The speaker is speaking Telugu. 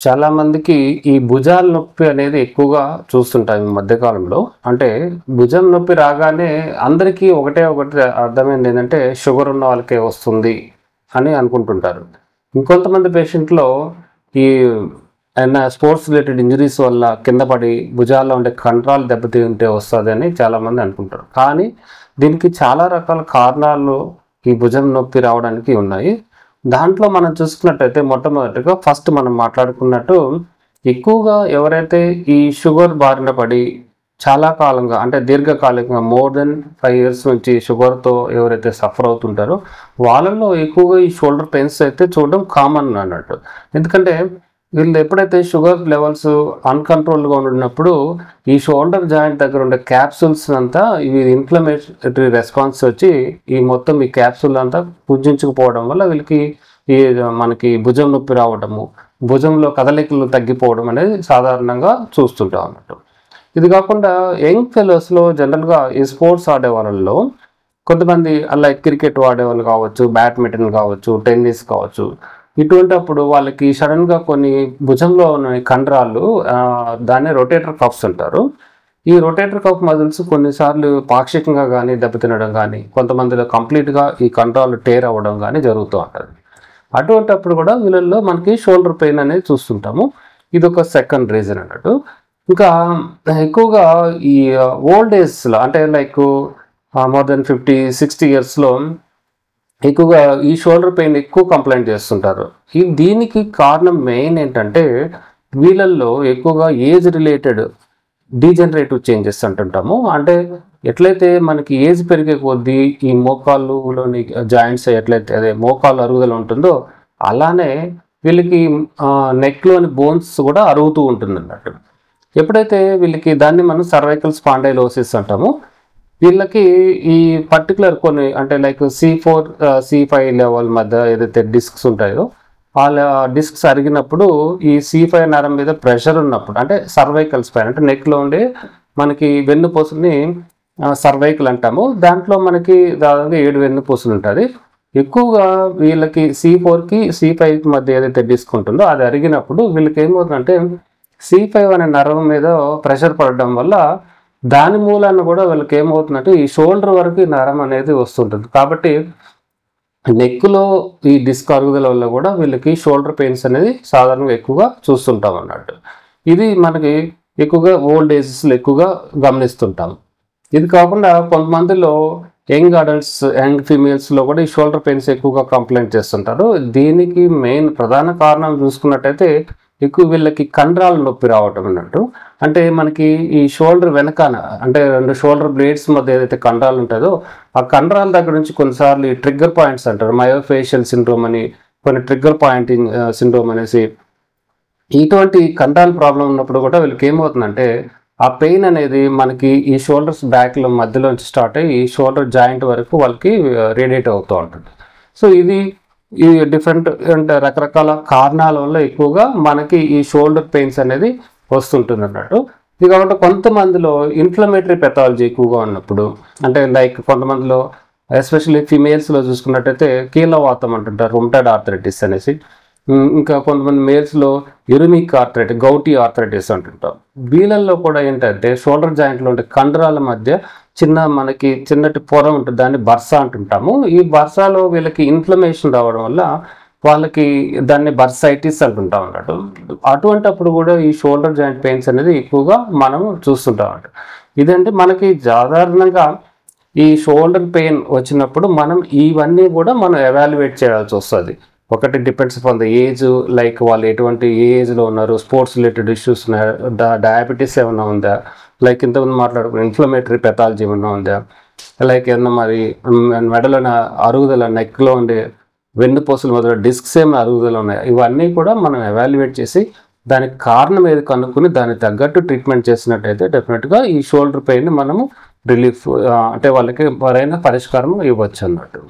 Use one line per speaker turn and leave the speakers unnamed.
చాలా మందికి ఈ భుజాల నొప్పి అనేది ఎక్కువగా చూస్తుంటాం ఈ మధ్య కాలంలో. అంటే భుజం నొప్పి రాగానే అందరికీ ఒకటి అర్థమైంది ఏంటంటే షుగర్ ఉన్న వాళ్ళకే వస్తుంది అని అనుకుంటుంటారు. ఇంకొంతమంది పేషెంట్‌లో ఈ ఏదైనా స్పోర్ట్స్ రిలేటెడ్ ఇంజరీస్ వల్ల కింద పడి భుజాల్లో ఉండే కండరాలు దెబ్బతింటే వస్తదని చాలామంది అనుకుంటారు. కానీ దీనికి చాలా రకాల కారణాలు ఈ భుజం నొప్పి రావడానికి ఉన్నాయి. దాంట్లో మనం చూసుకున్నట్టయితే మొట్టమొదటిగా ఫస్ట్ మనం మాట్లాడుకున్నట్టు ఎక్కువగా ఎవరైతే ఈ షుగర్ బారిన పడి చాలా కాలంగా అంటే దీర్ఘకాలికంగా మోర్ దెన్ 5 ఇయర్స్ నుంచి షుగర్‌తో ఎవరైతే సఫర్ అవుతుంటారో వాళ్ళలో ఎక్కువగా ఈ షోల్డర్ పెయిన్స్ అయితే చూడడం కామన్ అన్నట్టు. ఎందుకంటే వీళ్ళు ఎప్పుడైతే షుగర్ లెవెల్స్ అన్‌కంట్రోల్డ్‌గా ఉన్నప్పుడు ఈ షోల్డర్ జాయింట్ దగ్గర ఉండే క్యాప్సూల్స్ అంతా ఇవి ఇన్‌ఫ్లమేటరీ రెస్పాన్స్ వచ్చి ఈ మొత్తం ఈ క్యాప్సూల్ అంతా పుంజించుకుపోవడం వల్ల వీళ్ళకి ఈ మనకి భుజం నొప్పి రావడము, భుజంలో కదలికలు తగ్గిపోవడం అనేది సాధారణంగా చూస్తుంటాం అన్నట్టు. ఇది కాకుండా యంగ్ ఫెలోస్‌లో జనరల్‌గా ఈ స్పోర్ట్స్ ఆడే వాళ్ళలో కొంతమంది లైక్ క్రికెట్ ఆడేవాళ్ళు కావచ్చు, బ్యాడ్మింటన్ కావచ్చు, టెన్నిస్ కావచ్చు. ఇటువంటప్పుడు వాళ్ళకి సడన్‌గా కొన్ని భుజంలో ఉన్న కండరాలు దాన్నే రొటేటర్ కఫ్స్ అంటారు. ఈ రొటేటర్ కఫ్ మజిల్స్ కొన్నిసార్లు పాక్షికంగా గానీ దెబ్బతినడం గానీ, కొంతమందిలో కంప్లీట్‌గా ఈ కండరాలు టేర్ అవ్వడం గానీ జరుగుతూ ఉంటది. అటువంటప్పుడు కూడా వీళ్ళల్లో మనకి షోల్డర్ పెయిన్ అనేది చూస్తుంటాము. ఇదొక సెకండ్ రీజన్ అన్నట్టు. ఇంకా ఎక్కువగా ఈ ఓల్డ్ ఏజ్‌లో అంటే లైక్ మోర్ దెన్ 50, 60 ఇయర్స్‌లో ఎక్కువగా ఈ షోల్డర్ పెయిన్ ఎక్కువ కంప్లైంట్ చేస్తుంటారు. దీనికి కారణం మెయిన్ ఏంటంటే వీళ్ళల్లో ఎక్కువగా ఏజ్ రిలేటెడ్ డీజనరేటివ్ చేంజెస్ అంటుంటాము. అంటే ఎట్లయితే మనకి ఏజ్ పెరిగే కొద్దీ ఈ మోకాళ్ళులోని జాయింట్స్ ఎట్లయితే అదే మోకాలు అరుగుదల ఉంటుందో అలానే వీళ్ళకి నెక్లోని బోన్స్ కూడా అరుగుతూ ఉంటుంది అన్నట్టు. ఎప్పుడైతే వీళ్ళకి దాన్ని మనం సర్వైకల్ స్పాండైలోసిస్ అంటాము. వీళ్ళకి ఈ పర్టికులర్ కొన్ని అంటే లైక్ C4, C5 లెవెల్ మధ్య ఏదైతే డిస్క్స్ ఉంటాయో వాళ్ళ డిస్క్స్ అరిగినప్పుడు ఈ C5 నరం మీద ప్రెషర్ ఉన్నప్పుడు అంటే సర్వైకల్ స్పైన్ అంటే నెక్లో ఉండే మనకి వెన్నుపూసని సర్వైకల్ అంటాము. దాంట్లో మనకి దాదాపుగా 7 వెన్నుపూసలు ఉంటుంది. ఎక్కువగా వీళ్ళకి C4కి C5కి మధ్య ఏదైతే డిస్క్ ఉంటుందో అది అరిగినప్పుడు వీళ్ళకి ఏమవుతుందంటే C5 అనే నరం మీద ప్రెషర్ పడడం వల్ల దాని మూలాన్ని కూడా వీళ్ళకి ఏమవుతుందంటే ఈ షోల్డర్ వరకు ఈ నరం అనేది వస్తుంటుంది. కాబట్టి నెక్లో ఈ డిస్క్ అరుగుదల వల్ల కూడా వీళ్ళకి షోల్డర్ పెయిన్స్ అనేది సాధారణంగా ఎక్కువగా చూస్తుంటాం అన్నట్టు. ఇది మనకి ఎక్కువగా ఓల్డ్ ఏజెస్లో ఎక్కువగా గమనిస్తుంటాం. ఇది కాకుండా కొంతమందిలో యంగ్ అడల్ట్స్, యంగ్ ఫీమేల్స్లో కూడా ఈ షోల్డర్ పెయిన్స్ ఎక్కువగా కంప్లైంట్ చేస్తుంటారు. దీనికి మెయిన్ ప్రధాన కారణం చూసుకున్నట్టయితే ఎక్కువ వీళ్ళకి కండరాల నొప్పి రావటం అన్నట్టు. అంటే మనకి ఈ షోల్డర్ వెనకాన అంటే 2 షోల్డర్ బ్లేడ్స్ మధ్య ఏదైతే కండరాలు ఉంటుందో ఆ కండరాల దగ్గర నుంచి కొన్నిసార్లు ఈ ట్రిగ్గర్ పాయింట్స్ అంటారు. మయోఫేషియల్ సిండ్రోమ్ అని, కొన్ని ట్రిగ్గర్ పాయింటింగ్ సిండ్రోమ్ అనేసి ఇటువంటి కండరాల ప్రాబ్లం ఉన్నప్పుడు కూడా వీళ్ళకి ఏమవుతుందంటే ఆ పెయిన్ అనేది మనకి ఈ షోల్డర్స్ బ్యాక్లో మధ్యలోంచి స్టార్ట్ అయ్యి ఈ షోల్డర్ జాయింట్ వరకు వాళ్ళకి రేడియేట్ అవుతూ ఉంటుంది. సో ఇది ఈ డిఫరెంట్ అంటే రకరకాల కారణాల వల్ల ఎక్కువగా మనకి ఈ షోల్డర్ పెయిన్స్ అనేది వస్తుంటుంది అన్నట్టు. ఇది కాబట్టి కొంతమందిలో ఇన్ఫ్లమేటరీ పెథాలజీ ఎక్కువగా ఉన్నప్పుడు అంటే లైక్ కొంతమందిలో ఎస్పెషల్లీ ఫిమేల్స్లో చూసుకున్నట్టయితే కీళ్ళవాతం అంటుంటారు, రుమటాయిడ్ ఆర్థరైటిస్ అనేసి. ఇంకా కొంతమంది మేల్స్లో యురిమిక్ ఆర్థరైటిస్, గౌటీ ఆర్థరైటిస్ అంటుంటాం. వీళ్ళల్లో కూడా ఏంటంటే షోల్డర్ జాయింట్లో ఉండే కండరాల మధ్య మనకి చిన్నటి పొర ఉంటుంది, దాన్ని బర్సా అంటుంటాము. ఈ బర్సాలో వీళ్ళకి ఇన్ఫ్లమేషన్ రావడం వల్ల వాళ్ళకి దాన్ని బర్సైటిస్ అంటుంటాం అన్నట్టు. అటువంటప్పుడు కూడా ఈ షోల్డర్ జాయింట్ పెయిన్స్ అనేది ఎక్కువగా మనం చూస్తుంటాం అన్నట్టు. ఇదంటే మనకి సాధారణంగా ఈ షోల్డర్ పెయిన్ వచ్చినప్పుడు మనం ఇవన్నీ కూడా మనం ఎవాల్యుయేట్ చేయాల్సి వస్తుంది. ఒకటి depends upon the age, like వాళ్ళు ఎటువంటి ఏజ్లో ఉన్నారు, స్పోర్ట్స్ రిలేటెడ్ ఇష్యూస్ ఉన్నాయా, డయాబెటీస్ ఏమైనా ఉందా, లైక్ ఇంతకుముందు మాట్లాడుకున్న ఇన్ఫ్లమేటరీ పెథాలజీ ఏమైనా ఉందా, లైక్ ఏమన్నా మరి మెడలో అరుగుదల నెక్లో ఉండే వెన్నుపూసల మొదలు డిస్క్స్ ఏమైనా అరుగుదల ఉన్నాయా, ఇవన్నీ కూడా మనం ఎవాల్యుయేట్ చేసి దానికి కారణం ఏది కనుక్కొని దానికి తగ్గట్టు ట్రీట్మెంట్ చేసినట్టయితే డెఫినెట్గా ఈ షోల్డర్ పెయిన్ మనము రిలీఫ్ అంటే వాళ్ళకి మరైన పరిష్కారం ఇవ్వచ్చు అన్నట్టు.